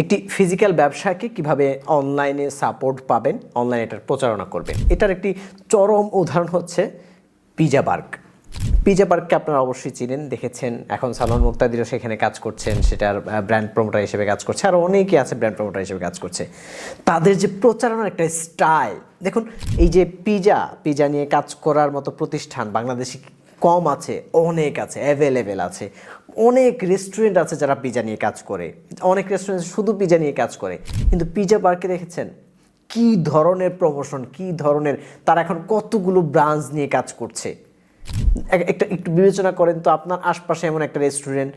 একটি ফিজিক্যাল ব্যবসাকে কিভাবে অনলাইনে সাপোর্ট পাবেন, অনলাইনে এটার প্রচারণা করবেন, এটার একটি চরম উদাহরণ হচ্ছে পিজা বার্গ। পিজা বার্গকে আপনারা অবশ্যই চিনেন, দেখেছেন। এখন সালমান মুক্তাদিরও সেখানে কাজ করছেন, সেটার ব্র্যান্ড প্রমোটার হিসেবে কাজ করছে, আর অনেকেই আছে ব্র্যান্ড প্রমোটার হিসেবে কাজ করছে। তাদের যে প্রচারণার একটা স্টাইল দেখুন, এই যে পিজা নিয়ে কাজ করার মতো প্রতিষ্ঠান বাংলাদেশে কম আছে, অনেক আছে, অ্যাভেলেবেল আছে। অনেক রেস্টুরেন্ট আছে যারা পিজা নিয়ে কাজ করে, অনেক রেস্টুরেন্ট শুধু পিজা নিয়ে কাজ করে। কিন্তু পিজা বার্গকে দেখেছেন কী ধরনের প্রমোশন, কী ধরনের, তারা এখন কতগুলো ব্রাঞ্চ নিয়ে কাজ করছে। একটু বিবেচনা করেন তো, আপনার আশপাশে এমন একটা রেস্টুরেন্ট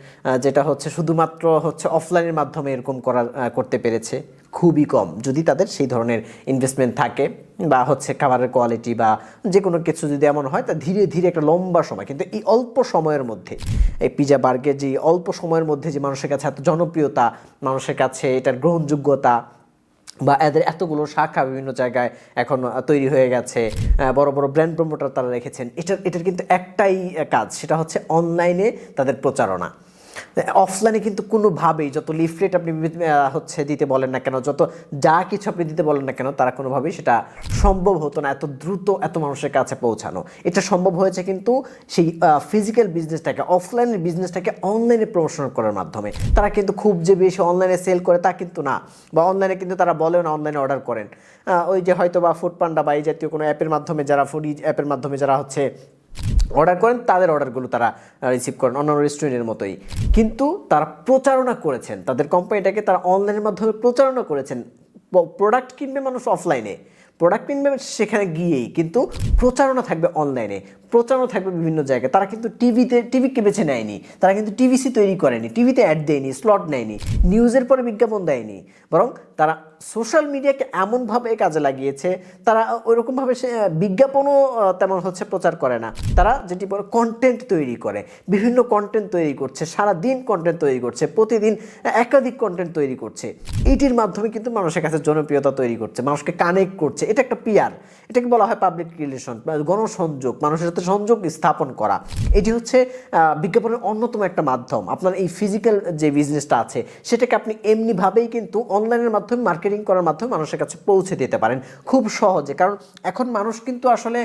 যেটা হচ্ছে শুধুমাত্র হচ্ছে অফলাইনের মাধ্যমে এরকম করতে পেরেছে? খুবই কম। যদি তাদের সেই ধরনের ইনভেস্টমেন্ট থাকে বা হচ্ছে খাবারের কোয়ালিটি বা যে কোনো কিছু যদি এমন হয়, তা ধীরে ধীরে একটা লম্বা সময়, কিন্তু এই অল্প সময়ের মধ্যে এই পিজা বার্গের যে অল্প সময়ের মধ্যে যে মানুষের কাছে এত জনপ্রিয়তা, মানুষের কাছে এটার গ্রহণযোগ্যতা, বা এদের এতগুলো শাখা বিভিন্ন জায়গায় এখন তৈরি হয়ে গেছে, বড় বড় ব্র্যান্ড প্রমোটার তারা রেখেছেন, এটার কিন্তু একটাই কাজ, সেটা হচ্ছে অনলাইনে তাদের প্রচারণা। অফলাইনে কিন্তু কোনোভাবেই যত লিফলেট আপনি হচ্ছে দিতে বলেন না কেন, যত যা কিছু আপনি দিতে বলেন না কেন, তারা কোনোভাবেই সেটা সম্ভব হতো না এত দ্রুত এত মানুষের কাছে পৌঁছানো। এটা সম্ভব হয়েছে কিন্তু সেই ফিজিক্যাল বিজনেসটাকে, অফলাইনের বিজনেসটাকে অনলাইনে প্রমোশন করার মাধ্যমে। তারা কিন্তু খুব যে বেশি অনলাইনে সেল করে তা কিন্তু না, বা অনলাইনে কিন্তু তারা বলেও না অনলাইনে অর্ডার করেন। ওই যে হয়তো বা ফুড পান্ডা বা এই জাতীয় কোনো অ্যাপের মাধ্যমে যারা অ্যাপের মাধ্যমে যারা হচ্ছে অর্ডার করেন, তাদের অর্ডারগুলো তারা রিসিভ করেন অন্যান্য রেস্টুরেন্টের মতোই। কিন্তু তারা প্রচারণা করেছেন, তাদের কোম্পানিটাকে তারা অনলাইনের মাধ্যমে প্রচারণা করেছেন। প্রোডাক্ট কিনবে মানুষ অফলাইনে, প্রোডাক্ট কিনবে সেখানে গিয়েই, কিন্তু প্রচারণা থাকবে অনলাইনে, প্রচারণা থাকবে বিভিন্ন জায়গায়। তারা কিন্তু টিভিকে বেছে নেয়নি, তারা কিন্তু টিভিসি তৈরি করেনি, টিভিতে অ্যাড দেয়নি, স্লট নেয়নি, নিউজের পরে বিজ্ঞাপন দেয়নি, বরং তারা সোশ্যাল মিডিয়াকে এমনভাবে কাজে লাগিয়েছে, তারা ওইরকমভাবে সে বিজ্ঞাপনও তেমন হচ্ছে প্রচার করে না। তারা যেটি বলে কন্টেন্ট তৈরি করে, বিভিন্ন কন্টেন্ট তৈরি করছে, সারাদিন কন্টেন্ট তৈরি করছে, প্রতিদিন একাধিক কন্টেন্ট তৈরি করছে। এইটির মাধ্যমে কিন্তু মানুষের কাছে জনপ্রিয়তা তৈরি করছে, মানুষকে কানেক্ট করছে। এটা একটা পিআর, এটাকে বলা হয় পাবলিক রিলেশন, গণসংযোগ, মানুষের সাথে সংযোগ স্থাপন করা। এটি হচ্ছে বিজ্ঞাপনের অন্যতম একটা মাধ্যম। আপনার এই ফিজিক্যাল যে বিজনেসটা আছে সেটাকে আপনি এমনিভাবেই কিন্তু অনলাইনের মাধ্যমে মার্কেটিং করার মাধ্যমে মানুষের কাছে পৌঁছে দিতে পারেন খুব সহজে। কারণ এখন মানুষ কিন্তু আসলে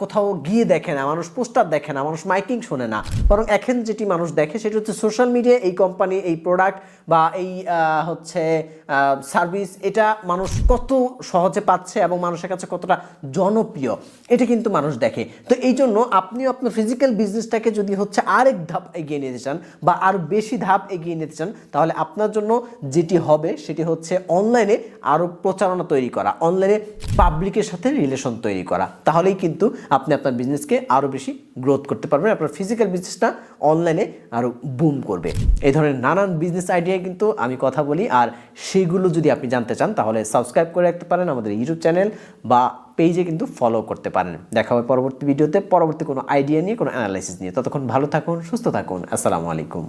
কোথাও গিয়ে দেখে না, মানুষ পোস্টার দেখে না, মানুষ মাইকিং শোনে না, বরং এখন যেটি মানুষ দেখে সেটি হচ্ছে সোশ্যাল মিডিয়া, এই কোম্পানি, এই প্রোডাক্ট বা এই হচ্ছে সার্ভিস, এটা মানুষ কত সহজে পাচ্ছে এবং মানুষের কাছে কতটা জনপ্রিয়, এটা কিন্তু মানুষ দেখে। তো এই জন্য আপনিও আপনার ফিজিক্যাল বিজনেসটাকে যদি হচ্ছে আরেক ধাপ এগিয়ে নিতে চান বা আরও বেশি ধাপ এগিয়ে নিতে চান, তাহলে আপনার জন্য যেটি হবে সেটি হচ্ছে অনলাইনে আরও প্রচারণা তৈরি করা, অনলাইনে পাবলিকের সাথে রিলেশন তৈরি করা। তাহলেই কিন্তু আপনি আপনার বিজনেসকে আরও বেশি গ্রোথ করতে পারবেন, আপনার ফিজিক্যাল বিজনেসটা অনলাইনে আরও বুম করবে। এই ধরনের নানান বিজনেস আইডিয়া কিন্তু আমি কথা বলি, আর সেগুলো যদি আপনি জানতে চান তাহলে সাবস্ক্রাইব করে রাখতে পারেন আমাদের ইউটিউব চ্যানেল বা পেজে কিন্তু ফলো করতে পারেন। দেখা হবে পরবর্তী ভিডিওতে পরবর্তী কোনো আইডিয়া নিয়ে, কোনো অ্যানালাইসিস নিয়ে। ততক্ষণ ভালো থাকুন, সুস্থ থাকুন। আসসালামু আলাইকুম।